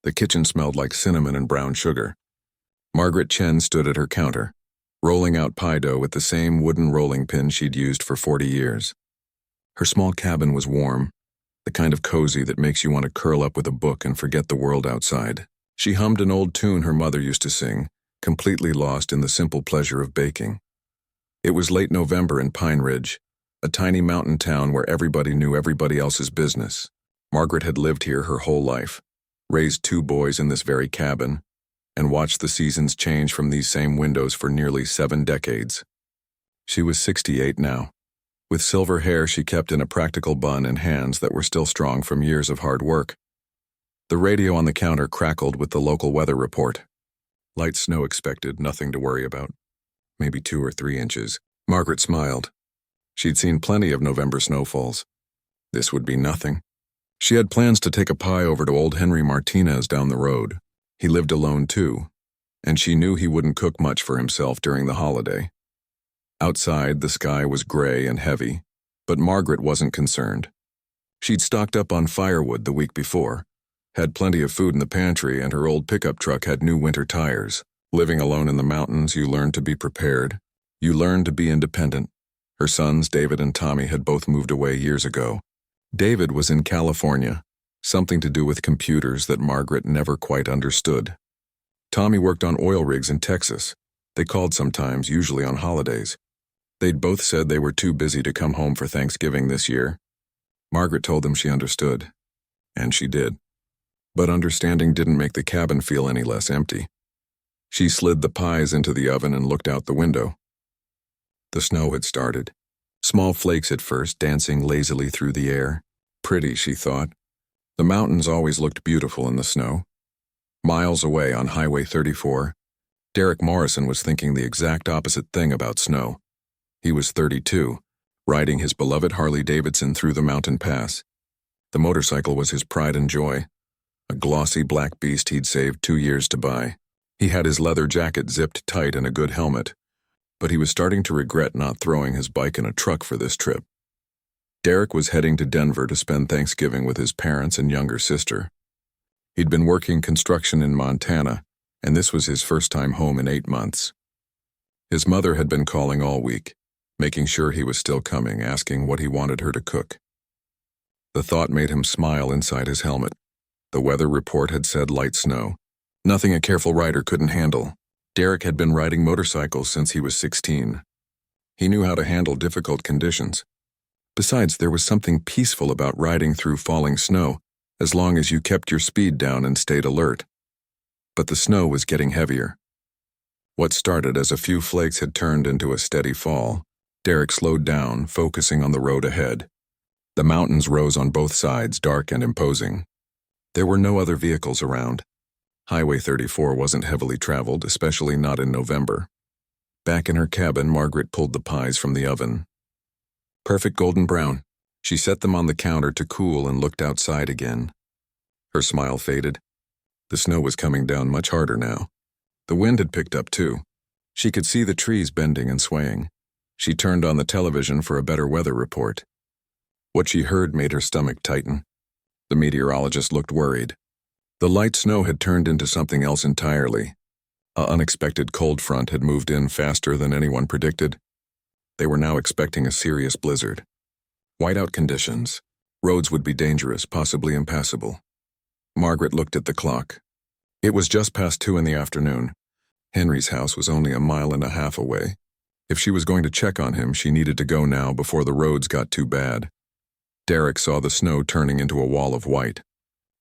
The kitchen smelled like cinnamon and brown sugar. Margaret Chen stood at her counter, rolling out pie dough with the same wooden rolling pin she'd used for 40 years. Her small cabin was warm, the kind of cozy that makes you want to curl up with a book and forget the world outside. She hummed an old tune her mother used to sing, completely lost in the simple pleasure of baking. It was late November in Pine Ridge, a tiny mountain town where everybody knew everybody else's business. Margaret had lived here her whole life, raised 2 boys in this very cabin, and watched the seasons change from these same windows for nearly 7 decades. She was 68 now. With silver hair she kept in a practical bun and hands that were still strong from years of hard work. The radio on the counter crackled with the local weather report. Light snow expected, nothing to worry about. Maybe 2 or 3 inches. Margaret smiled. She'd seen plenty of November snowfalls. This would be nothing. She had plans to take a pie over to old Henry Martinez down the road. He lived alone too, and she knew he wouldn't cook much for himself during the holiday. Outside, the sky was gray and heavy, but Margaret wasn't concerned. She'd stocked up on firewood the week before, had plenty of food in the pantry, and her old pickup truck had new winter tires. Living alone in the mountains, you learned to be prepared. You learned to be independent. Her sons, David and Tommy, had both moved away years ago. David was in California, something to do with computers that Margaret never quite understood. Tommy worked on oil rigs in Texas. They called sometimes, usually on holidays. They'd both said they were too busy to come home for Thanksgiving this year. Margaret told them she understood, and she did. But understanding didn't make the cabin feel any less empty. She slid the pies into the oven and looked out the window. The snow had started. Small flakes at first, dancing lazily through the air. Pretty, she thought. The mountains always looked beautiful in the snow. Miles away on Highway 34, Derek Morrison was thinking the exact opposite thing about snow. He was 32, riding his beloved Harley-Davidson through the mountain pass. The motorcycle was his pride and joy, a glossy black beast he'd saved 2 years to buy. He had his leather jacket zipped tight and a good helmet, but he was starting to regret not throwing his bike in a truck for this trip. Derek was heading to Denver to spend Thanksgiving with his parents and younger sister. He'd been working construction in Montana, and this was his first time home in 8 months. His mother had been calling all week, making sure he was still coming, asking what he wanted her to cook. The thought made him smile inside his helmet. The weather report had said light snow, nothing a careful rider couldn't handle. Derek had been riding motorcycles since he was 16. He knew how to handle difficult conditions. Besides, there was something peaceful about riding through falling snow, as long as you kept your speed down and stayed alert. But the snow was getting heavier. What started as a few flakes had turned into a steady fall. Derek slowed down, focusing on the road ahead. The mountains rose on both sides, dark and imposing. There were no other vehicles around. Highway 34 wasn't heavily traveled, especially not in November. Back in her cabin, Margaret pulled the pies from the oven. Perfect golden brown. She set them on the counter to cool and looked outside again. Her smile faded. The snow was coming down much harder now. The wind had picked up too. She could see the trees bending and swaying. She turned on the television for a better weather report. What she heard made her stomach tighten. The meteorologist looked worried. The light snow had turned into something else entirely. An unexpected cold front had moved in faster than anyone predicted. They were now expecting a serious blizzard. Whiteout conditions. Roads would be dangerous, possibly impassable. Margaret looked at the clock. It was just past 2 in the afternoon. Henry's house was only 1.5 miles away. If she was going to check on him, she needed to go now before the roads got too bad. Derek saw the snow turning into a wall of white.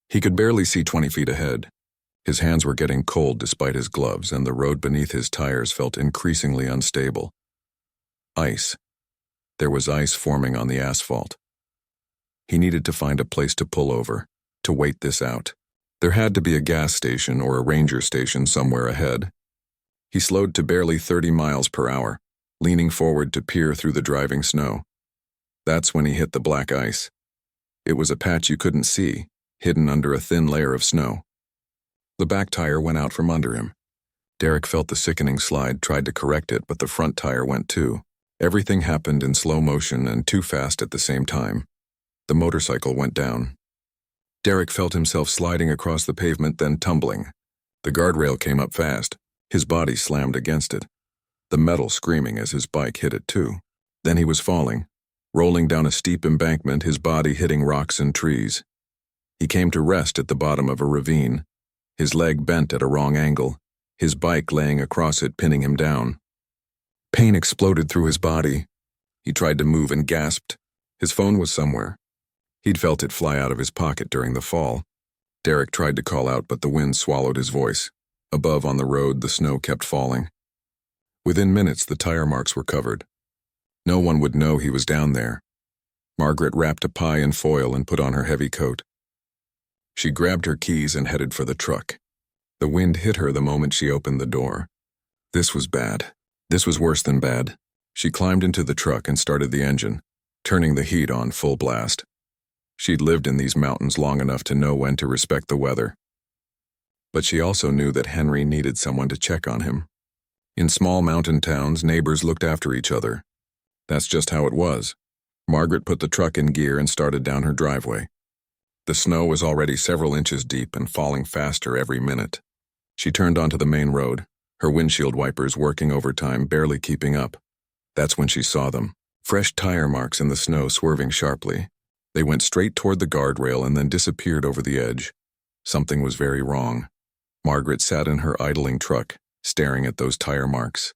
He could barely see 20 feet ahead. His hands were getting cold despite his gloves, and the road beneath his tires felt increasingly unstable. Ice. There was ice forming on the asphalt. He needed to find a place to pull over, to wait this out. There had to be a gas station or a ranger station somewhere ahead. He slowed to barely 30 miles per hour, leaning forward to peer through the driving snow. That's when he hit the black ice. It was a patch you couldn't see, hidden under a thin layer of snow. The back tire went out from under him. Derek felt the sickening slide, tried to correct it, but the front tire went too. Everything happened in slow motion and too fast at the same time. The motorcycle went down. Derek felt himself sliding across the pavement, then tumbling. The guardrail came up fast. His body slammed against it, the metal screaming as his bike hit it too. Then he was falling, rolling down a steep embankment, his body hitting rocks and trees. He came to rest at the bottom of a ravine, his leg bent at a wrong angle, his bike laying across it, pinning him down. Pain exploded through his body. He tried to move and gasped. His phone was somewhere. He'd felt it fly out of his pocket during the fall. Derek tried to call out, but the wind swallowed his voice. Above on the road, the snow kept falling. Within minutes, the tire marks were covered. No one would know he was down there. Margaret wrapped a pie in foil and put on her heavy coat. She grabbed her keys and headed for the truck. The wind hit her the moment she opened the door. This was bad. This was worse than bad. She climbed into the truck and started the engine, turning the heat on full blast. She'd lived in these mountains long enough to know when to respect the weather. But she also knew that Henry needed someone to check on him. In small mountain towns, neighbors looked after each other. That's just how it was. Margaret put the truck in gear and started down her driveway. The snow was already several inches deep and falling faster every minute. She turned onto the main road, her windshield wipers working overtime, barely keeping up. That's when she saw them, fresh tire marks in the snow swerving sharply. They went straight toward the guardrail and then disappeared over the edge. Something was very wrong. Margaret sat in her idling truck, staring at those tire marks.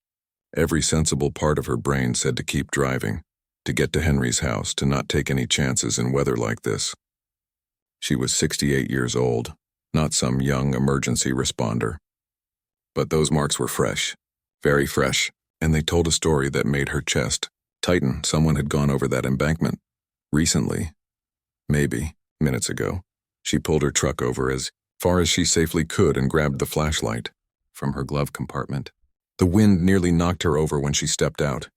Every sensible part of her brain said to keep driving, to get to Henry's house, to not take any chances in weather like this. She was 68 years old, not some young emergency responder. But those marks were fresh, very fresh, and they told a story that made her chest tighten. Someone had gone over that embankment. Recently. Maybe, minutes ago. She pulled her truck over as far as she safely could and grabbed the flashlight from her glove compartment. The wind nearly knocked her over when she stepped out.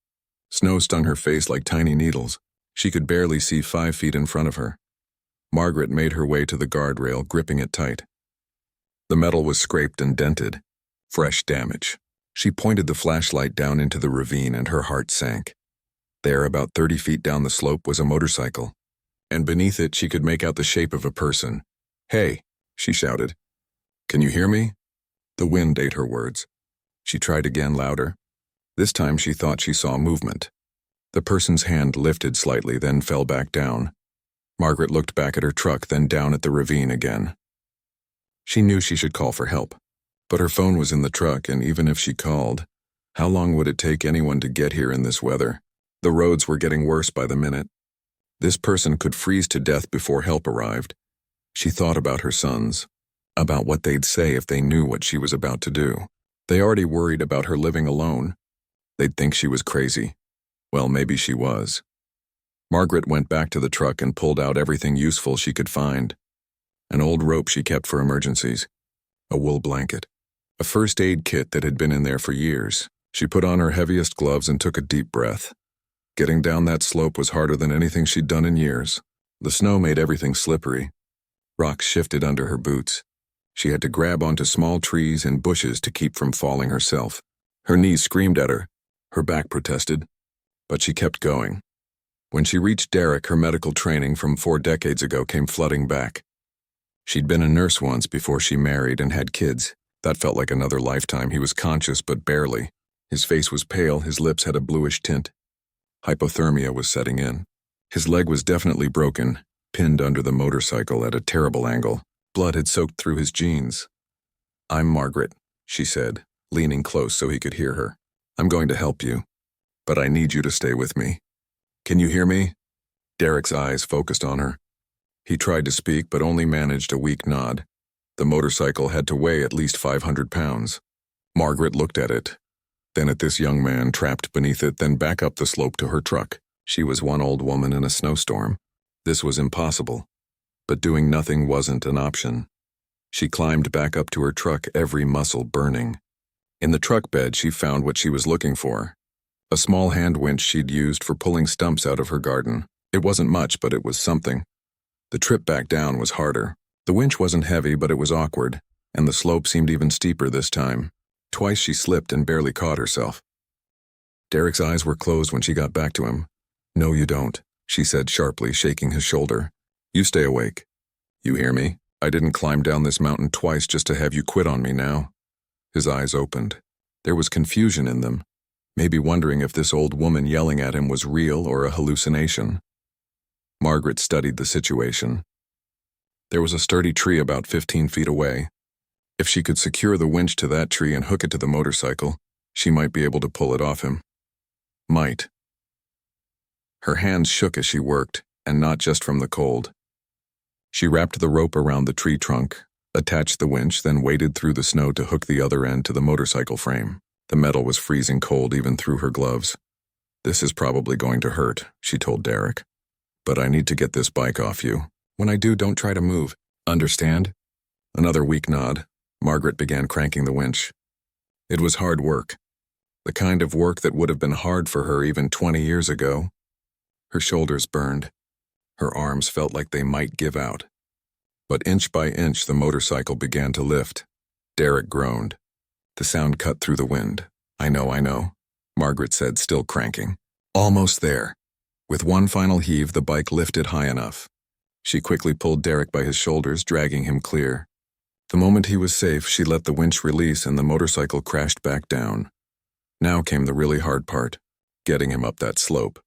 Snow stung her face like tiny needles. She could barely see 5 feet in front of her. Margaret made her way to the guardrail, gripping it tight. The metal was scraped and dented. Fresh damage. She pointed the flashlight down into the ravine and her heart sank. There, about 30 feet down the slope, was a motorcycle. And beneath it, she could make out the shape of a person. "Hey," she shouted. "Can you hear me?" The wind ate her words. She tried again, louder. This time she thought she saw movement. The person's hand lifted slightly, then fell back down. Margaret looked back at her truck, then down at the ravine again. She knew she should call for help. But her phone was in the truck, and even if she called, how long would it take anyone to get here in this weather? The roads were getting worse by the minute. This person could freeze to death before help arrived. She thought about her sons, about what they'd say if they knew what she was about to do. They already worried about her living alone. They'd think she was crazy. Well, maybe she was. Margaret went back to the truck and pulled out everything useful she could find. An old rope she kept for emergencies, a wool blanket, a first aid kit that had been in there for years. She put on her heaviest gloves and took a deep breath. Getting down that slope was harder than anything she'd done in years. The snow made everything slippery. Rocks shifted under her boots. She had to grab onto small trees and bushes to keep from falling herself. Her knees screamed at her. Her back protested. But she kept going. When she reached Derek, her medical training from 4 decades ago came flooding back. She'd been a nurse once before she married and had kids. That felt like another lifetime. He was conscious, but barely. His face was pale, his lips had a bluish tint. Hypothermia was setting in. His leg was definitely broken, pinned under the motorcycle at a terrible angle. Blood had soaked through his jeans. "I'm Margaret," she said, leaning close so he could hear her. "I'm going to help you, but I need you to stay with me. Can you hear me?" Derek's eyes focused on her. He tried to speak, but only managed a weak nod. The motorcycle had to weigh at least 500 pounds. Margaret looked at it, then at this young man trapped beneath it, then back up the slope to her truck. She was one old woman in a snowstorm. This was impossible. But doing nothing wasn't an option. She climbed back up to her truck, every muscle burning. In the truck bed, she found what she was looking for. A small hand winch she'd used for pulling stumps out of her garden. It wasn't much, but it was something. The trip back down was harder. The winch wasn't heavy, but it was awkward, and the slope seemed even steeper this time. Twice she slipped and barely caught herself. Derek's eyes were closed when she got back to him. "No, you don't," she said sharply, shaking his shoulder. "You stay awake. You hear me? I didn't climb down this mountain twice just to have you quit on me now. His eyes opened. There was confusion in them, maybe wondering if this old woman yelling at him was real or a hallucination. Margaret studied the situation. There was a sturdy tree about 15 feet away. If she could secure the winch to that tree and hook it to the motorcycle, she might be able to pull it off him. Might. Her hands shook as she worked, and not just from the cold. She wrapped the rope around the tree trunk, attached the winch, then waded through the snow to hook the other end to the motorcycle frame. The metal was freezing cold even through her gloves. This is probably going to hurt, she told Derek. But I need to get this bike off you. When I do, don't try to move. Understand? Another weak nod. Margaret began cranking the winch. It was hard work. The kind of work that would have been hard for her even 20 years ago. Her shoulders burned. Her arms felt like they might give out. But inch by inch, the motorcycle began to lift. Derek groaned. The sound cut through the wind. I know, Margaret said, still cranking. Almost there. With one final heave, the bike lifted high enough. She quickly pulled Derek by his shoulders, dragging him clear. The moment he was safe, she let the winch release and the motorcycle crashed back down. Now came the really hard part, getting him up that slope.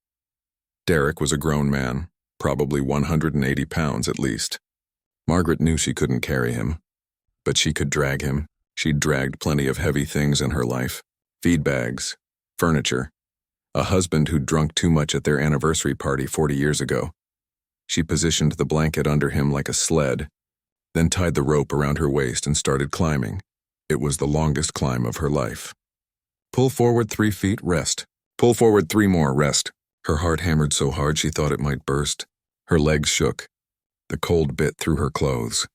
Derek was a grown man, probably 180 pounds at least. Margaret knew she couldn't carry him, but she could drag him. She'd dragged plenty of heavy things in her life. Feed bags, furniture, a husband who'd drunk too much at their anniversary party 40 years ago. She positioned the blanket under him like a sled, then tied the rope around her waist and started climbing. It was the longest climb of her life. Pull forward 3 feet, rest. Pull forward 3 more, rest. Her heart hammered so hard she thought it might burst. Her legs shook. The cold bit through her clothes.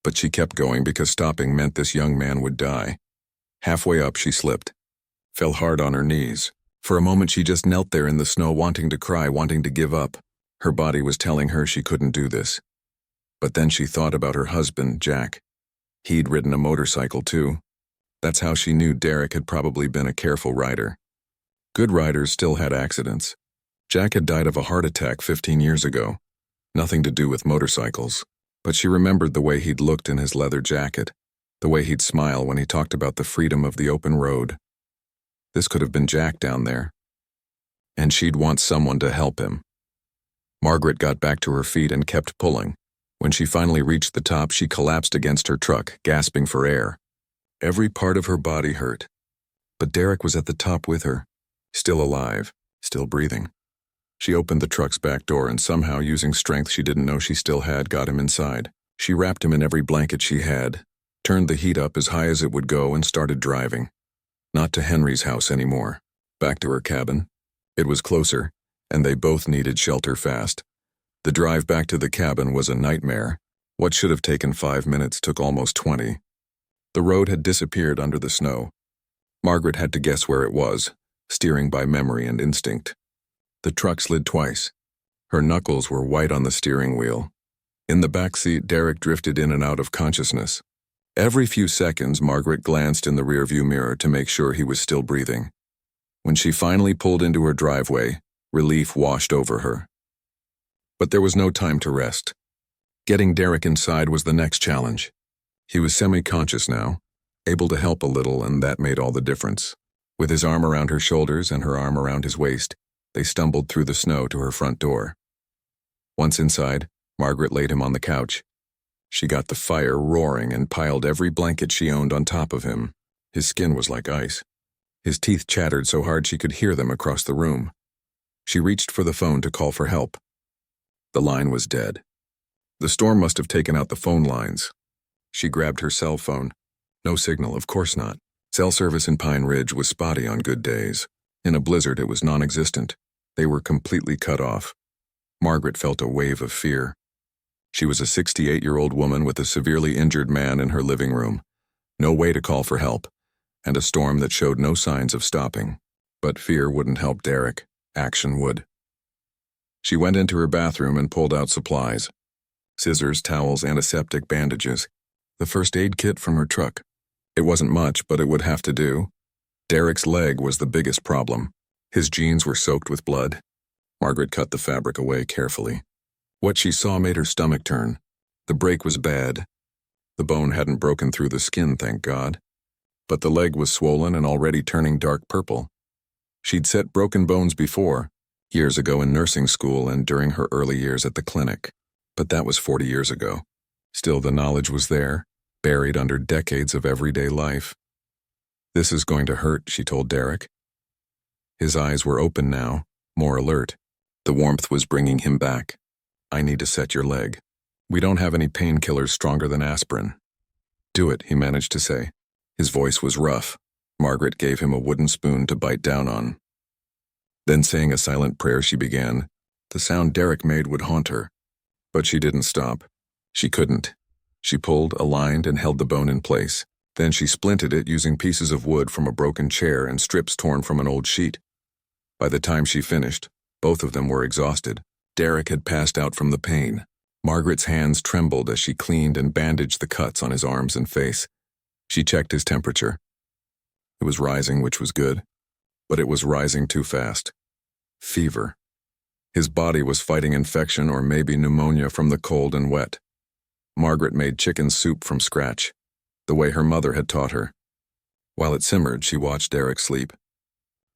But she kept going because stopping meant this young man would die. Halfway up, she slipped. Fell hard on her knees. For a moment, she just knelt there in the snow, wanting to cry, wanting to give up. Her body was telling her she couldn't do this. But then she thought about her husband, Jack. He'd ridden a motorcycle too. That's how she knew Derek had probably been a careful rider. Good riders still had accidents. Jack had died of a heart attack 15 years ago. Nothing to do with motorcycles. But she remembered the way he'd looked in his leather jacket, the way he'd smile when he talked about the freedom of the open road. This could have been Jack down there. And she'd want someone to help him. Margaret got back to her feet and kept pulling. When she finally reached the top, she collapsed against her truck, gasping for air. Every part of her body hurt. But Derek was at the top with her, still alive, still breathing. She opened the truck's back door and somehow, using strength she didn't know she still had, got him inside. She wrapped him in every blanket she had, turned the heat up as high as it would go, and started driving. Not to Henry's house anymore. Back to her cabin. It was closer, and they both needed shelter fast. The drive back to the cabin was a nightmare. What should have taken 5 minutes took almost 20. The road had disappeared under the snow. Margaret had to guess where it was, steering by memory and instinct. The truck slid twice. Her knuckles were white on the steering wheel. In the back seat, Derek drifted in and out of consciousness. Every few seconds, Margaret glanced in the rearview mirror to make sure he was still breathing. When she finally pulled into her driveway, relief washed over her. But there was no time to rest. Getting Derek inside was the next challenge. He was semi-conscious now, able to help a little, and that made all the difference. With his arm around her shoulders and her arm around his waist, they stumbled through the snow to her front door. Once inside, Margaret laid him on the couch. She got the fire roaring and piled every blanket she owned on top of him. His skin was like ice. His teeth chattered so hard she could hear them across the room. She reached for the phone to call for help. The line was dead. The storm must have taken out the phone lines. She grabbed her cell phone. No signal, of course not. Cell service in Pine Ridge was spotty on good days. In a blizzard, it was non-existent. They were completely cut off. Margaret felt a wave of fear. She was a 68-year-old woman with a severely injured man in her living room. No way to call for help, and a storm that showed no signs of stopping. But fear wouldn't help Derek. Action would. She went into her bathroom and pulled out supplies. Scissors, towels, antiseptic, bandages. The first aid kit from her truck. It wasn't much, but it would have to do. Derek's leg was the biggest problem. His jeans were soaked with blood. Margaret cut the fabric away carefully. What she saw made her stomach turn. The break was bad. The bone hadn't broken through the skin, thank God. But the leg was swollen and already turning dark purple. She'd set broken bones before, years ago in nursing school and during her early years at the clinic. But that was 40 years ago. Still, the knowledge was there, buried under decades of everyday life. "This is going to hurt," she told Derek. His eyes were open now, more alert. The warmth was bringing him back. "I need to set your leg. We don't have any painkillers stronger than aspirin." "Do it," he managed to say. His voice was rough. Margaret gave him a wooden spoon to bite down on. Then, saying a silent prayer, she began. The sound Derek made would haunt her. But she didn't stop. She couldn't. She pulled, aligned, and held the bone in place. Then she splinted it using pieces of wood from a broken chair and strips torn from an old sheet. By the time she finished, both of them were exhausted. Derek had passed out from the pain. Margaret's hands trembled as she cleaned and bandaged the cuts on his arms and face. She checked his temperature. It was rising, which was good, but it was rising too fast. Fever. His body was fighting infection or maybe pneumonia from the cold and wet. Margaret made chicken soup from scratch, the way her mother had taught her. While it simmered, she watched Derek sleep.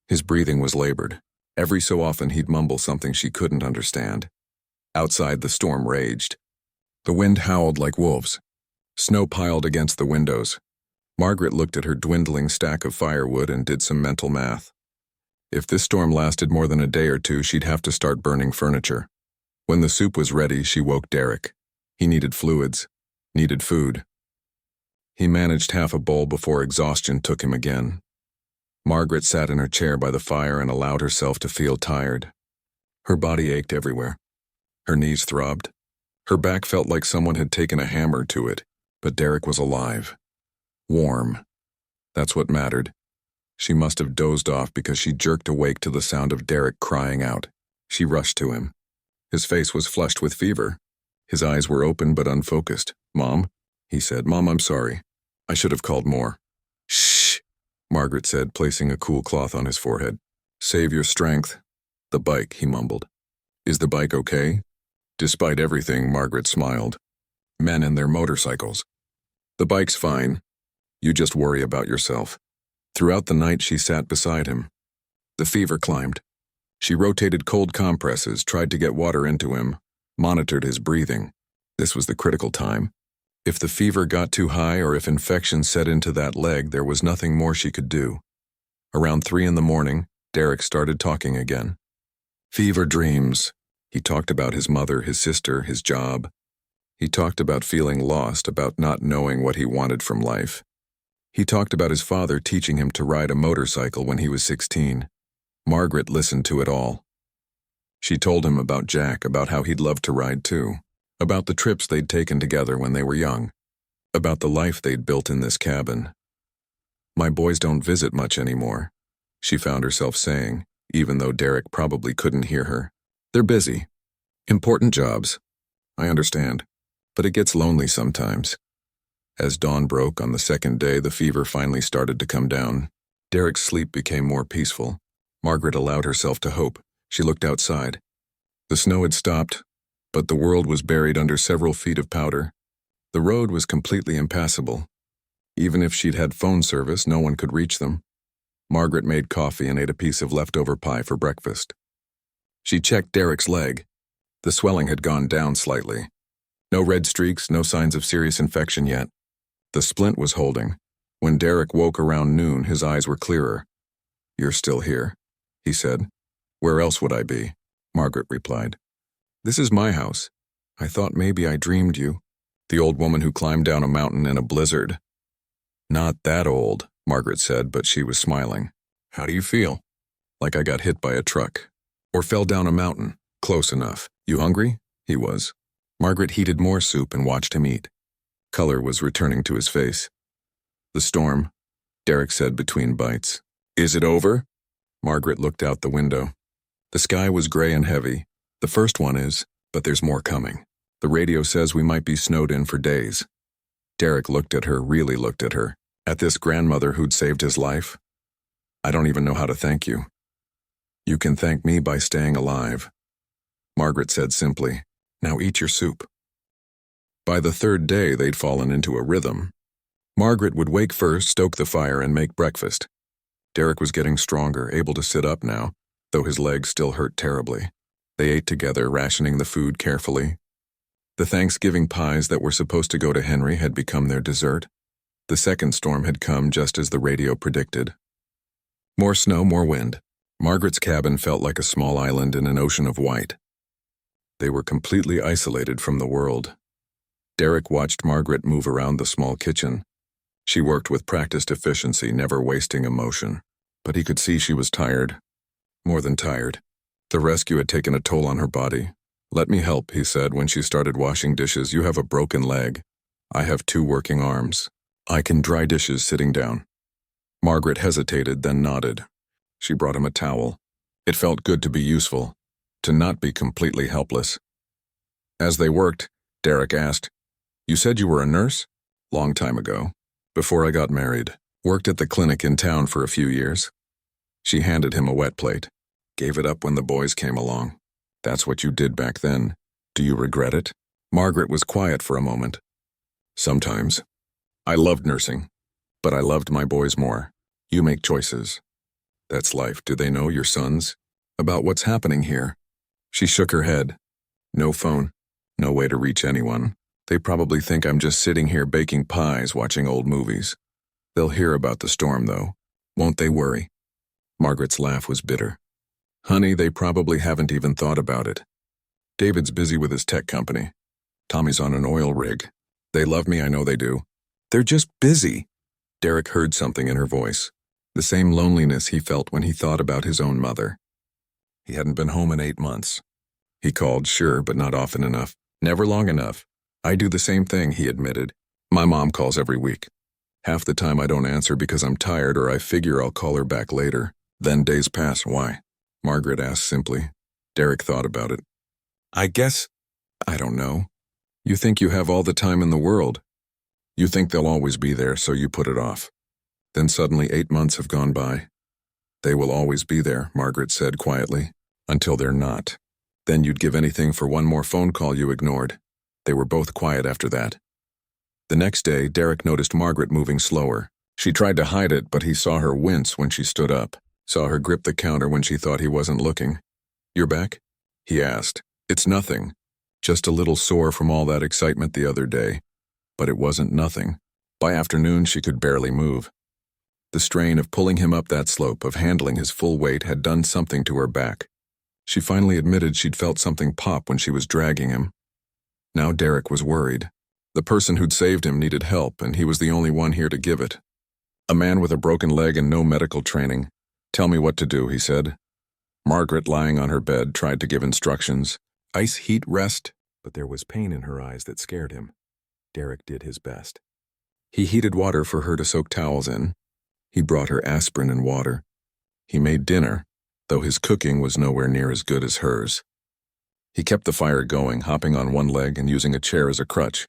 His breathing was labored. Every so often he'd mumble something she couldn't understand. Outside, the storm raged. The wind howled like wolves. Snow piled against the windows. Margaret looked at her dwindling stack of firewood and did some mental math. If this storm lasted more than a day or two, she'd have to start burning furniture. When the soup was ready, she woke Derek. He needed fluids, needed food. He managed half a bowl before exhaustion took him again. Margaret sat in her chair by the fire and allowed herself to feel tired. Her body ached everywhere. Her knees throbbed. Her back felt like someone had taken a hammer to it, but Derek was alive. Warm. That's what mattered. She must have dozed off because she jerked awake to the sound of Derek crying out. She rushed to him. His face was flushed with fever. His eyes were open but unfocused. "Mom," he said. "Mom, I'm sorry. I should have called more." "Shh," Margaret said, placing a cool cloth on his forehead. "Save your strength." "The bike," he mumbled. "Is the bike okay?" Despite everything, Margaret smiled. Men and their motorcycles. "The bike's fine. You just worry about yourself." Throughout the night, she sat beside him. The fever climbed. She rotated cold compresses, tried to get water into him, monitored his breathing. This was the critical time. If the fever got too high or if infection set into that leg, there was nothing more she could do. Around 3 a.m, Derek started talking again. Fever dreams. He talked about his mother, his sister, his job. He talked about feeling lost, about not knowing what he wanted from life. He talked about his father teaching him to ride a motorcycle when he was 16. Margaret listened to it all. She told him about Jack, about how he'd love to ride too, about the trips they'd taken together when they were young, about the life they'd built in this cabin. "My boys don't visit much anymore," she found herself saying, even though Derek probably couldn't hear her. "They're busy. Important jobs. I understand, but it gets lonely sometimes." As dawn broke on the second day, the fever finally started to come down. Derek's sleep became more peaceful. Margaret allowed herself to hope. She looked outside. The snow had stopped, but the world was buried under several feet of powder. The road was completely impassable. Even if she'd had phone service, no one could reach them. Margaret made coffee and ate a piece of leftover pie for breakfast. She checked Derek's leg. The swelling had gone down slightly. No red streaks, no signs of serious infection yet. The splint was holding. When Derek woke around noon, his eyes were clearer. "You're still here," he said. "Where else would I be?" Margaret replied. "This is my house. I thought maybe I dreamed you." The old woman who climbed down a mountain in a blizzard. "Not that old," Margaret said, but she was smiling. "How do you feel?" "Like I got hit by a truck. Or fell down a mountain. Close enough. You hungry?" He was. Margaret heated more soup and watched him eat. Color was returning to his face. "The storm," Derek said between bites. "Is it over?" Margaret looked out the window. The sky was gray and heavy. "The first one is, but there's more coming. The radio says we might be snowed in for days." Derek looked at her, really looked at her. At this grandmother who'd saved his life. "I don't even know how to thank you." "You can thank me by staying alive," Margaret said simply. "Now eat your soup." By the third day, they'd fallen into a rhythm. Margaret would wake first, stoke the fire, and make breakfast. Derek was getting stronger, able to sit up now, though his legs still hurt terribly. They ate together, rationing the food carefully. The Thanksgiving pies that were supposed to go to Henry had become their dessert. The second storm had come just as the radio predicted. More snow, more wind. Margaret's cabin felt like a small island in an ocean of white. They were completely isolated from the world. Derek watched Margaret move around the small kitchen. She worked with practiced efficiency, never wasting emotion. But he could see she was tired. More than tired. The rescue had taken a toll on her body. "Let me help," he said when she started washing dishes. "You have a broken leg. I have 2 working arms. I can dry dishes sitting down." Margaret hesitated, then nodded. She brought him a towel. It felt good to be useful, to not be completely helpless. As they worked, Derek asked, "You said you were a nurse?" "Long time ago. Before I got married. Worked at the clinic in town for a few years." She handed him a wet plate. "Gave it up when the boys came along. That's what you did back then. Do you regret it?" Margaret was quiet for a moment. "Sometimes. I loved nursing, but I loved my boys more. You make choices. That's life. Do they know, your sons, about what's happening here?" She shook her head. "No phone. No way to reach anyone. They probably think I'm just sitting here baking pies, watching old movies. They'll hear about the storm, though. Won't they worry?" Margaret's laugh was bitter. "Honey, they probably haven't even thought about it. David's busy with his tech company. Tommy's on an oil rig. They love me, I know they do. They're just busy." Derek heard something in her voice, the same loneliness he felt when he thought about his own mother. He hadn't been home in 8 months. He called, sure, but not often enough. Never long enough. "I do the same thing," he admitted. "My mom calls every week. Half the time I don't answer because I'm tired or I figure I'll call her back later. Then days pass. Why?" Margaret asked simply. Derek thought about it. "I guess, I don't know. You think you have all the time in the world. You think they'll always be there, so you put it off. Then suddenly 8 months have gone by. They will always be there," Margaret said quietly, "until they're not. Then you'd give anything for one more phone call you ignored." They were both quiet after that. The next day, Derek noticed Margaret moving slower. She tried to hide it, but he saw her wince when she stood up, saw her grip the counter when she thought he wasn't looking. "You're back?" he asked. "It's nothing. Just a little sore from all that excitement the other day." But it wasn't nothing. By afternoon, she could barely move. The strain of pulling him up that slope, of handling his full weight, had done something to her back. She finally admitted she'd felt something pop when she was dragging him. Now Derek was worried. The person who'd saved him needed help, and he was the only one here to give it. A man with a broken leg and no medical training. "Tell me what to do," he said. Margaret, lying on her bed, tried to give instructions. Ice, heat, rest. But there was pain in her eyes that scared him. Derek did his best. He heated water for her to soak towels in. He brought her aspirin and water. He made dinner, though his cooking was nowhere near as good as hers. He kept the fire going, hopping on one leg and using a chair as a crutch.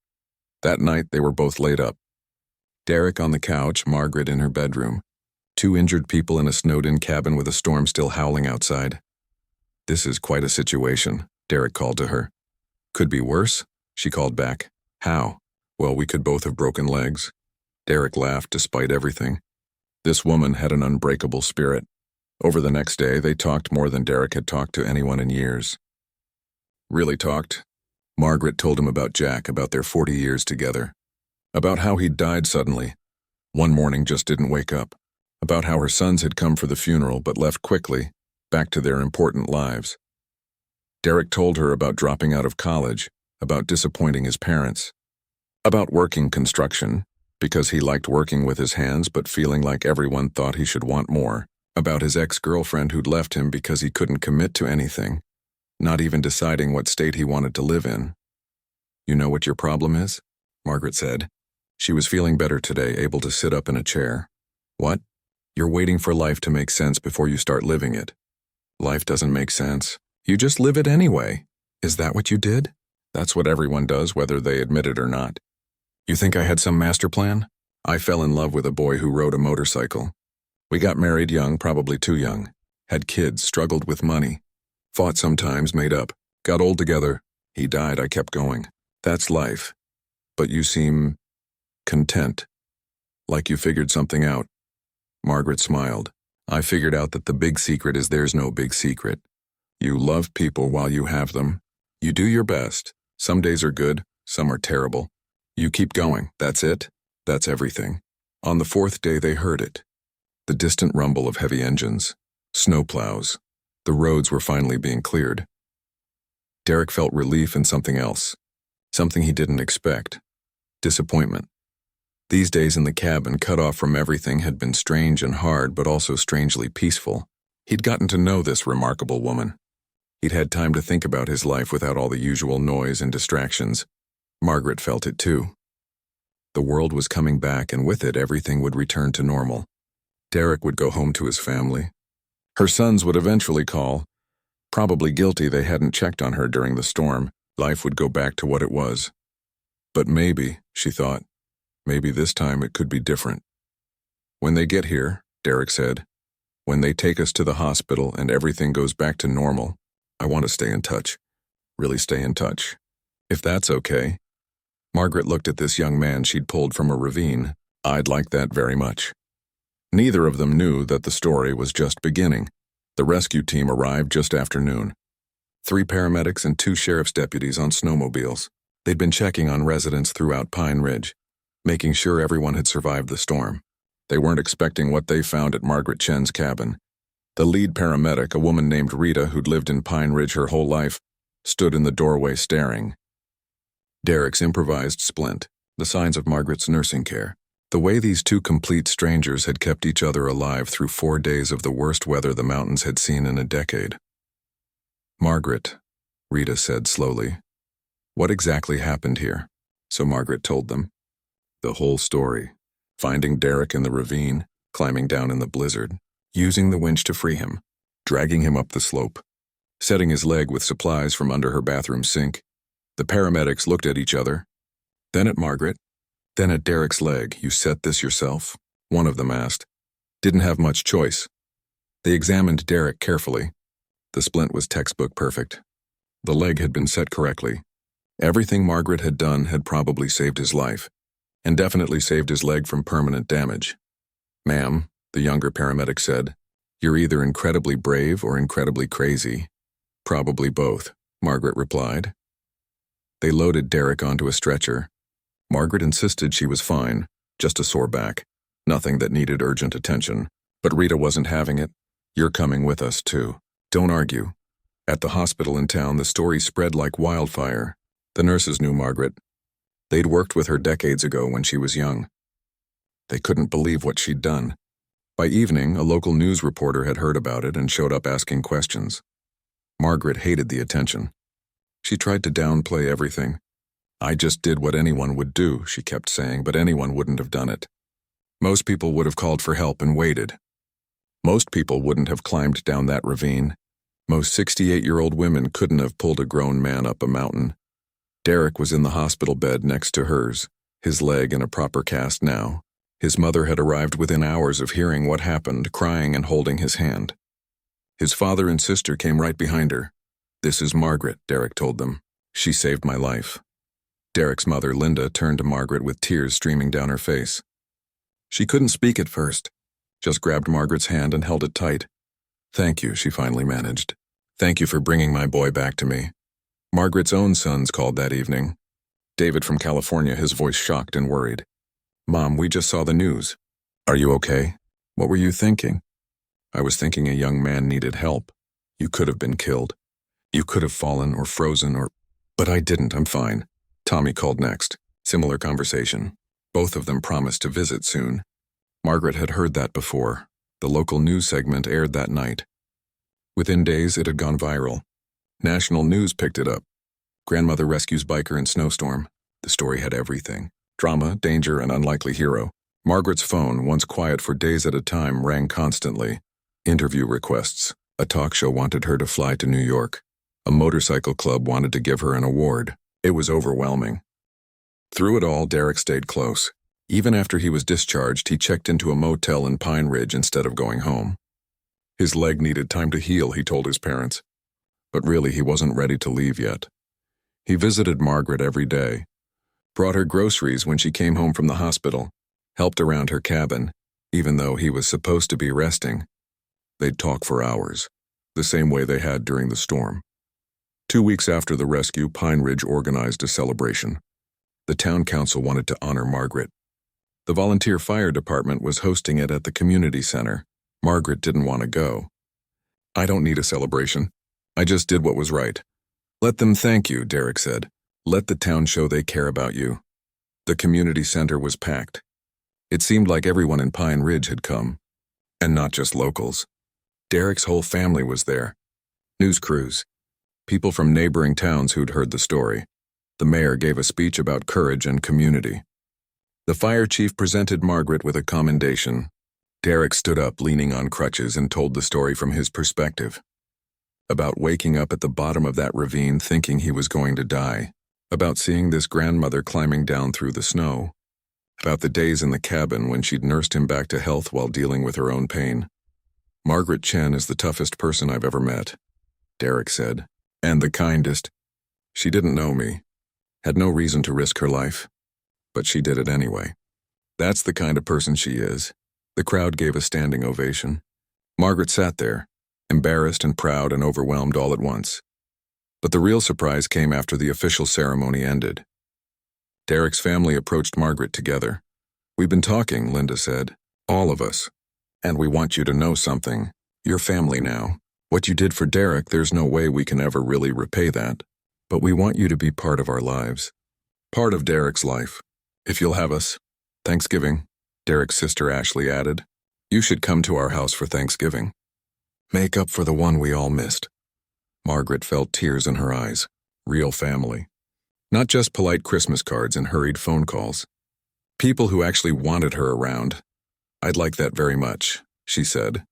That night, they were both laid up. Derek on the couch, Margaret in her bedroom. 2 injured people in a snowed-in cabin with a storm still howling outside. "This is quite a situation," Derek called to her. "Could be worse," she called back. "How?" "Well, we could both have broken legs." Derek laughed despite everything. This woman had an unbreakable spirit. Over the next day, they talked more than Derek had talked to anyone in years. Really talked. Margaret told him about Jack, about their 40 years together. About how he'd died suddenly. One morning just didn't wake up. About how her sons had come for the funeral but left quickly, back to their important lives. Derek told her about dropping out of college, about disappointing his parents. About working construction, because he liked working with his hands but feeling like everyone thought he should want more. About his ex-girlfriend who'd left him because he couldn't commit to anything, not even deciding what state he wanted to live in. "You know what your problem is?" Margaret said. She was feeling better today, able to sit up in a chair. "What?" "You're waiting for life to make sense before you start living it." "Life doesn't make sense. You just live it anyway." "Is that what you did?" "That's what everyone does, whether they admit it or not." "You think I had some master plan?" "I fell in love with a boy who rode a motorcycle. We got married young, probably too young. Had kids, struggled with money. Fought sometimes, made up. Got old together. He died, I kept going. That's life. but you seem content, like you figured something out." Margaret smiled. "I figured out that the big secret is there's no big secret. You love people while you have them. You do your best. Some days are good, some are terrible. You keep going, that's it. That's everything." On the fourth day they heard it. The distant rumble of heavy engines. Snowplows. The roads were finally being cleared. Derek felt relief and something else. Something he didn't expect. Disappointment. These days in the cabin, cut off from everything, had been strange and hard, but also strangely peaceful. He'd gotten to know this remarkable woman. He'd had time to think about his life without all the usual noise and distractions. Margaret felt it too. The world was coming back, and with it everything would return to normal. Derek would go home to his family. Her sons would eventually call. Probably guilty they hadn't checked on her during the storm. Life would go back to what it was. But maybe, she thought, maybe this time it could be different. "When they get here," Derek said, "when they take us to the hospital and everything goes back to normal, I want to stay in touch. Really stay in touch. If that's okay." Margaret looked at this young man she'd pulled from a ravine. "I'd like that very much." Neither of them knew that the story was just beginning. The rescue team arrived just after noon. 3 paramedics and 2 sheriff's deputies on snowmobiles. They'd been checking on residents throughout Pine Ridge, making sure everyone had survived the storm. They weren't expecting what they found at Margaret Chen's cabin. The lead paramedic, a woman named Rita who'd lived in Pine Ridge her whole life, stood in the doorway staring. Derek's improvised splint, the signs of Margaret's nursing care. The way these 2 complete strangers had kept each other alive through 4 days of the worst weather the mountains had seen in a decade. "Margaret," Rita said slowly, "what exactly happened here?" So Margaret told them. The whole story. Finding Derek in the ravine, climbing down in the blizzard, using the winch to free him, dragging him up the slope, setting his leg with supplies from under her bathroom sink. The paramedics looked at each other, then at Margaret, then at Derek's leg. "You set this yourself?" one of them asked. "Didn't have much choice." They examined Derek carefully. The splint was textbook perfect. The leg had been set correctly. Everything Margaret had done had probably saved his life, and definitely saved his leg from permanent damage. "Ma'am," the younger paramedic said, "you're either incredibly brave or incredibly crazy." "Probably both," Margaret replied. They loaded Derek onto a stretcher. Margaret insisted she was fine, just a sore back, nothing that needed urgent attention. But Rita wasn't having it. "You're coming with us, too. Don't argue." At the hospital in town, the story spread like wildfire. The nurses knew Margaret. They'd worked with her decades ago when she was young. They couldn't believe what she'd done. By evening, a local news reporter had heard about it and showed up asking questions. Margaret hated the attention. She tried to downplay everything. "I just did what anyone would do," she kept saying, but anyone wouldn't have done it. Most people would have called for help and waited. Most people wouldn't have climbed down that ravine. Most 68-year-old women couldn't have pulled a grown man up a mountain. Derek was in the hospital bed next to hers, his leg in a proper cast now. His mother had arrived within hours of hearing what happened, crying and holding his hand. His father and sister came right behind her. "This is Margaret," Derek told them. "She saved my life." Derek's mother, Linda, turned to Margaret with tears streaming down her face. She couldn't speak at first, just grabbed Margaret's hand and held it tight. "Thank you," she finally managed. "Thank you for bringing my boy back to me." Margaret's own sons called that evening. David from California, his voice shocked and worried. "Mom, we just saw the news." "Are you okay? What were you thinking?" "I was thinking a young man needed help. You could have been killed. You could have fallen or frozen or... But I didn't, I'm fine." Tommy called next. Similar conversation. Both of them promised to visit soon. Margaret had heard that before. The local news segment aired that night. Within days, it had gone viral. National news picked it up. Grandmother rescues biker in snowstorm. The story had everything. Drama, danger, an unlikely hero. Margaret's phone, once quiet for days at a time, rang constantly. Interview requests. A talk show wanted her to fly to New York. A motorcycle club wanted to give her an award. It was overwhelming. Through it all, Derek stayed close. Even after he was discharged, he checked into a motel in Pine Ridge instead of going home. His leg needed time to heal, he told his parents. But really, he wasn't ready to leave yet. He visited Margaret every day. brought her groceries when she came home from the hospital, helped around her cabin, even though he was supposed to be resting. They'd talk for hours, the same way they had during the storm. 2 weeks after the rescue, Pine Ridge organized a celebration. The town council wanted to honor Margaret. The volunteer fire department was hosting it at the community center. Margaret didn't want to go. "I don't need a celebration. I just did what was right." "Let them thank you," Derek said. "Let the town show they care about you." The community center was packed. It seemed like everyone in Pine Ridge had come, and not just locals. Derek's whole family was there. News crews, people from neighboring towns who'd heard the story. The mayor gave a speech about courage and community. The fire chief presented Margaret with a commendation. Derek stood up, leaning on crutches, and told the story from his perspective. About waking up at the bottom of that ravine thinking he was going to die. About seeing this grandmother climbing down through the snow. About the days in the cabin when she'd nursed him back to health while dealing with her own pain. "Margaret Chen is the toughest person I've ever met," Derek said. "And the kindest. She didn't know me, had no reason to risk her life, but she did it anyway. That's the kind of person she is." The crowd gave a standing ovation. Margaret sat there, embarrassed and proud and overwhelmed all at once. But the real surprise came after the official ceremony ended. Derek's family approached Margaret together. "We've been talking," Linda said. "All of us. And we want you to know something. You're family now. What you did for Derek, there's no way we can ever really repay that. But we want you to be part of our lives. Part of Derek's life. If you'll have us. Thanksgiving," Derek's sister Ashley added. "You should come to our house for Thanksgiving. Make up for the one we all missed." Margaret felt tears in her eyes. Real family. Not just polite Christmas cards and hurried phone calls. People who actually wanted her around. "I'd like that very much," she said.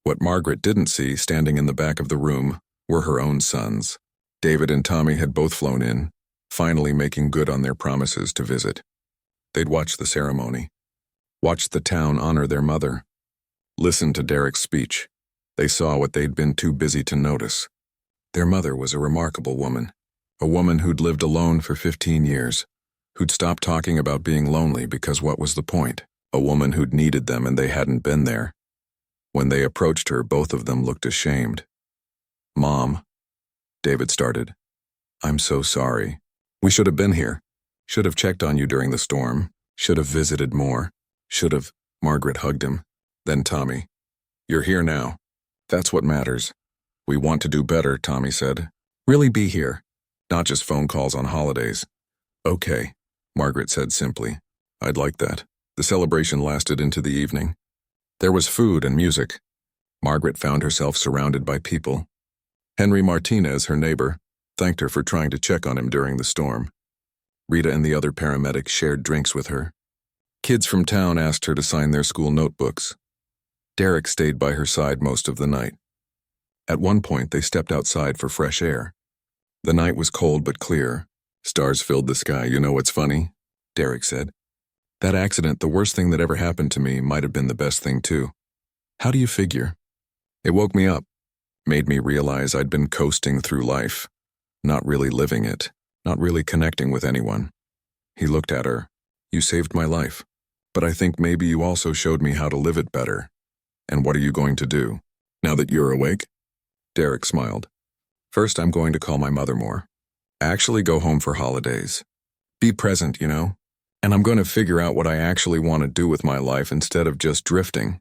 What Margaret didn't see, standing in the back of the room, were her own sons. David and Tommy had both flown in, finally making good on their promises to visit. They'd watched the ceremony, watched the town honor their mother, listened to Derek's speech. They saw what they'd been too busy to notice. Their mother was a remarkable woman, a woman who'd lived alone for 15 years, who'd stopped talking about being lonely because what was the point? A woman who'd needed them and they hadn't been there. When they approached her, both of them looked ashamed. "Mom," David started. "I'm so sorry. We should have been here. Should have checked on you during the storm. Should have visited more. Should have." Margaret hugged him. Then Tommy. "You're here now. That's what matters. We want to do better," Tommy said. "Really be here. Not just phone calls on holidays." "Okay," Margaret said simply. "I'd like that." The celebration lasted into the evening. There was food and music. Margaret found herself surrounded by people. Henry Martinez, her neighbor, thanked her for trying to check on him during the storm. Rita and the other paramedics shared drinks with her. Kids from town asked her to sign their school notebooks. Derek stayed by her side most of the night. At one point, they stepped outside for fresh air. The night was cold but clear. Stars filled the sky. "You know what's funny?" Derek said. "That accident, the worst thing that ever happened to me, might have been the best thing too." "How do you figure?" "It woke me up, made me realize I'd been coasting through life, not really living it, not really connecting with anyone." He looked at her. "You saved my life, but I think maybe you also showed me how to live it better. And what are you going to do, now that you're awake?" Derek smiled. "First, I'm going to call my mother more. Actually go home for holidays. Be present, you know? And I'm going to figure out what I actually want to do with my life instead of just drifting."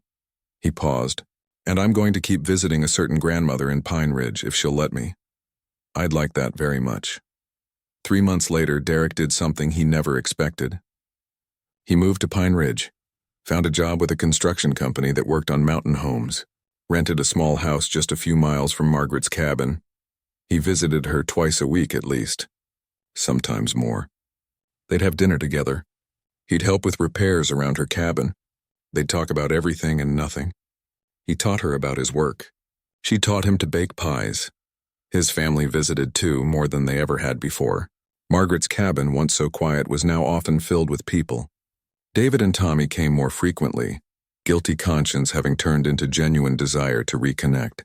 He paused. "And I'm going to keep visiting a certain grandmother in Pine Ridge if she'll let me. I'd like that very much." 3 months later, Derek did something he never expected. He moved to Pine Ridge, found a job with a construction company that worked on mountain homes, rented a small house just a few miles from Margaret's cabin. He visited her twice a week at least, sometimes more. They'd have dinner together. He'd help with repairs around her cabin. They'd talk about everything and nothing. He taught her about his work. She taught him to bake pies. His family visited too, more than they ever had before. Margaret's cabin, once so quiet, was now often filled with people. David and Tommy came more frequently, guilty conscience having turned into genuine desire to reconnect.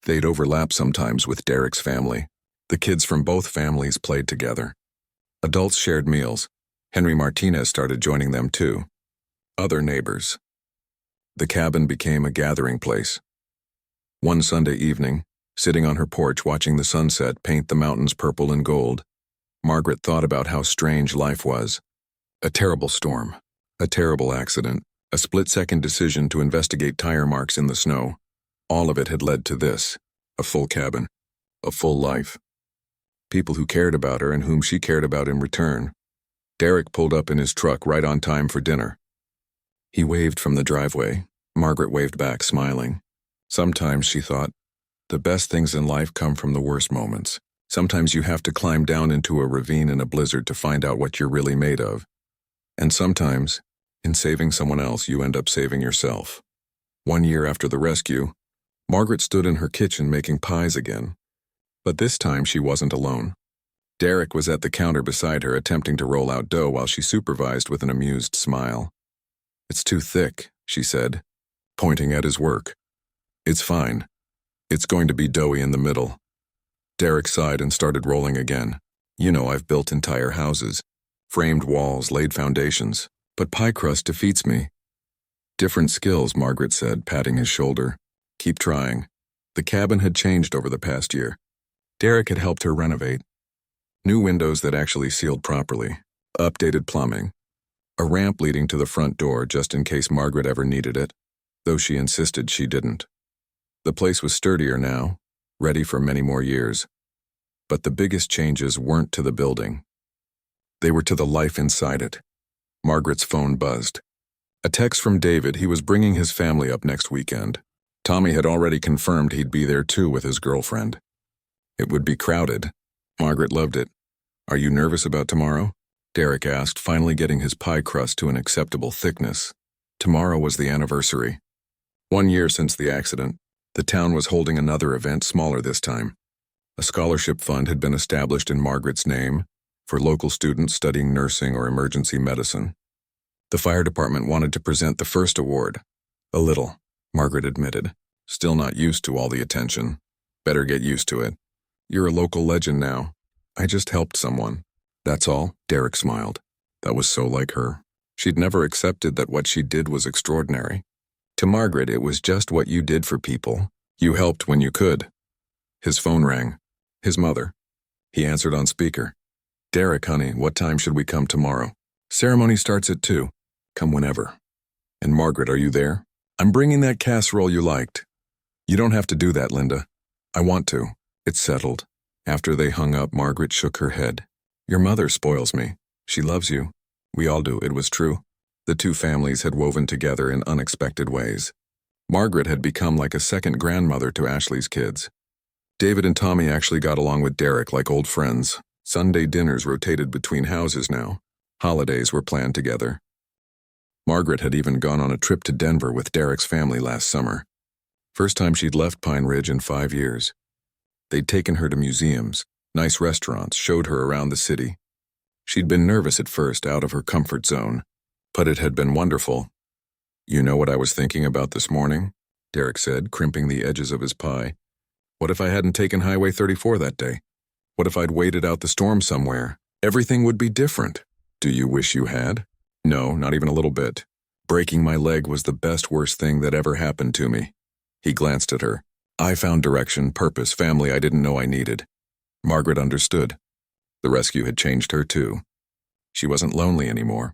They'd overlap sometimes with Derek's family. The kids from both families played together. Adults shared meals. Henry Martinez started joining them too. Other neighbors. The cabin became a gathering place. One Sunday evening, sitting on her porch watching the sunset paint the mountains purple and gold, Margaret thought about how strange life was. A terrible storm, a terrible accident, a split-second decision to investigate tire marks in the snow. All of it had led to this, a full cabin, a full life. People who cared about her and whom she cared about in return. Derek pulled up in his truck right on time for dinner. He waved from the driveway. Margaret waved back, smiling. Sometimes, she thought, the best things in life come from the worst moments. Sometimes you have to climb down into a ravine in a blizzard to find out what you're really made of. And sometimes, in saving someone else, you end up saving yourself. 1 year after the rescue, Margaret stood in her kitchen making pies again. But this time she wasn't alone. Derek was at the counter beside her, attempting to roll out dough while she supervised with an amused smile. "It's too thick," she said, pointing at his work. "It's fine. It's going to be doughy in the middle." Derek sighed and started rolling again. "You know, I've built entire houses. Framed walls, laid foundations. But pie crust defeats me." "Different skills," Margaret said, patting his shoulder. "Keep trying." The cabin had changed over the past year. Derek had helped her renovate. New windows that actually sealed properly. Updated plumbing. A ramp leading to the front door just in case Margaret ever needed it, though she insisted she didn't. The place was sturdier now, ready for many more years. But the biggest changes weren't to the building. They were to the life inside it. Margaret's phone buzzed. A text from David. He was bringing his family up next weekend. Tommy had already confirmed he'd be there too with his girlfriend. It would be crowded. Margaret loved it. "Are you nervous about tomorrow?" Derek asked, finally getting his pie crust to an acceptable thickness. Tomorrow was the anniversary. 1 year since the accident. The town was holding another event, smaller this time. A scholarship fund had been established in Margaret's name for local students studying nursing or emergency medicine. The fire department wanted to present the first award. "A little," Margaret admitted. "Still not used to all the attention. Better get used to it. You're a local legend now. I just helped someone." "That's all?" Derek smiled. That was so like her. She'd never accepted that what she did was extraordinary. To Margaret, it was just what you did for people. You helped when you could. His phone rang. His mother. He answered on speaker. "Derek, honey, what time should we come tomorrow?" "Ceremony starts at 2. Come whenever." "And Margaret, are you there?" "I'm bringing that casserole you liked." "You don't have to do that, Linda." "I want to." It's settled. After they hung up, Margaret shook her head. "Your mother spoils me. She loves you. We all do." It was true. The two families had woven together in unexpected ways. Margaret had become like a second grandmother to Ashley's kids. David and Tommy actually got along with Derek like old friends. Sunday dinners rotated between houses now. Holidays were planned together. Margaret had even gone on a trip to Denver with Derek's family last summer. First time she'd left Pine Ridge in 5 years. They'd taken her to museums, nice restaurants, showed her around the city. She'd been nervous at first, out of her comfort zone, but it had been wonderful. "You know what I was thinking about this morning?" Derek said, crimping the edges of his pie. "What if I hadn't taken Highway 34 that day? What if I'd waited out the storm somewhere? Everything would be different." "Do you wish you had?" "No, not even a little bit. Breaking my leg was the worst thing that ever happened to me." He glanced at her. "I found direction, purpose, family I didn't know I needed." Margaret understood. The rescue had changed her too. She wasn't lonely anymore.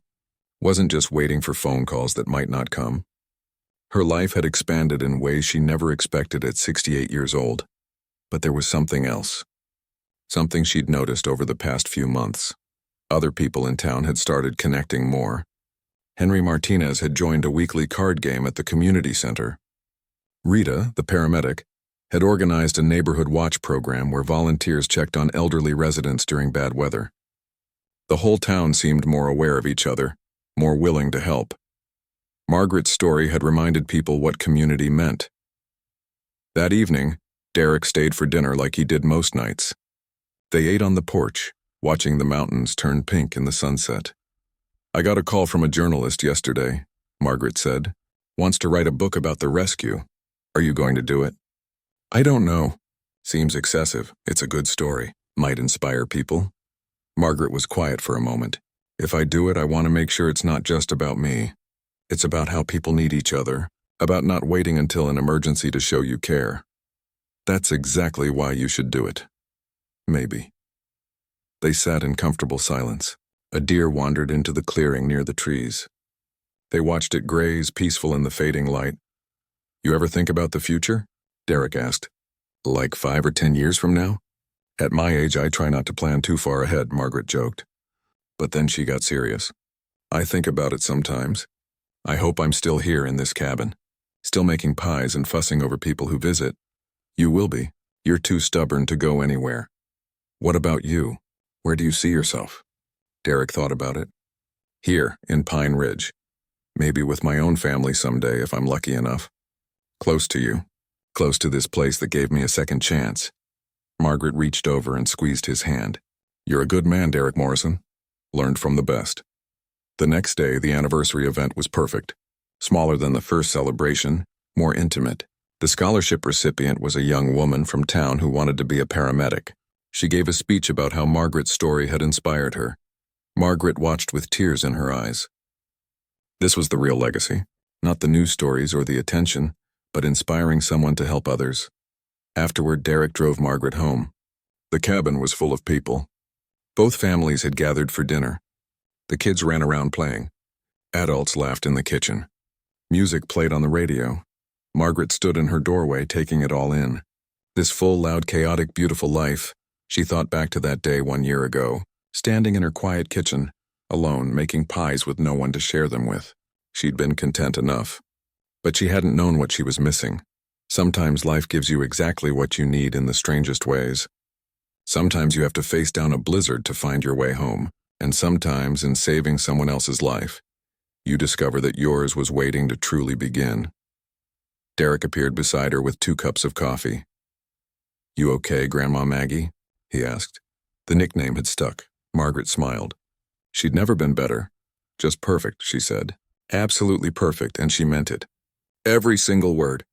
Wasn't just waiting for phone calls that might not come. Her life had expanded in ways she never expected at 68 years old. But there was something else. Something she'd noticed over the past few months. Other people in town had started connecting more. Henry Martinez had joined a weekly card game at the community center. Rita, the paramedic, had organized a neighborhood watch program where volunteers checked on elderly residents during bad weather. The whole town seemed more aware of each other, more willing to help. Margaret's story had reminded people what community meant. That evening, Derek stayed for dinner like he did most nights. They ate on the porch, watching the mountains turn pink in the sunset. "I got a call from a journalist yesterday," Margaret said. "Wants to write a book about the rescue. Are you going to do it?" "I don't know. Seems excessive. It's a good story. Might inspire people." Margaret was quiet for a moment. If I do it, I want to make sure it's not just about me. It's about how people need each other, about not waiting until an emergency to show you care. That's exactly why you should do it. Maybe. They sat in comfortable silence. A deer wandered into the clearing near the trees. They watched it graze, peaceful in the fading light. You ever think about the future? Derek asked. Like 5 or 10 years from now? At my age, I try not to plan too far ahead, Margaret joked. But then she got serious. I think about it sometimes. I hope I'm still here in this cabin, still making pies and fussing over people who visit. You will be. You're too stubborn to go anywhere. What about you? Where do you see yourself? Derek thought about it. Here, in Pine Ridge. Maybe with my own family someday if I'm lucky enough. Close to you. Close to this place that gave me a second chance. Margaret reached over and squeezed his hand. You're a good man, Derek Morrison. Learned from the best. The next day, the anniversary event was perfect. Smaller than the first celebration, more intimate. The scholarship recipient was a young woman from town who wanted to be a paramedic. She gave a speech about how Margaret's story had inspired her. Margaret watched with tears in her eyes. This was the real legacy. Not the news stories or the attention, but inspiring someone to help others. Afterward, Derek drove Margaret home. The cabin was full of people. Both families had gathered for dinner. The kids ran around playing. Adults laughed in the kitchen. Music played on the radio. Margaret stood in her doorway, taking it all in. This full, loud, chaotic, beautiful life. She thought back to that day 1 year ago, standing in her quiet kitchen, alone, making pies with no one to share them with. She'd been content enough. But she hadn't known what she was missing. Sometimes life gives you exactly what you need in the strangest ways. Sometimes you have to face down a blizzard to find your way home, and sometimes in saving someone else's life, you discover that yours was waiting to truly begin. Derek appeared beside her with 2 cups of coffee. You okay, Grandma Maggie? He asked. The nickname had stuck. Margaret smiled. She'd never been better. Just perfect, she said. Absolutely perfect, and she meant it. Every single word.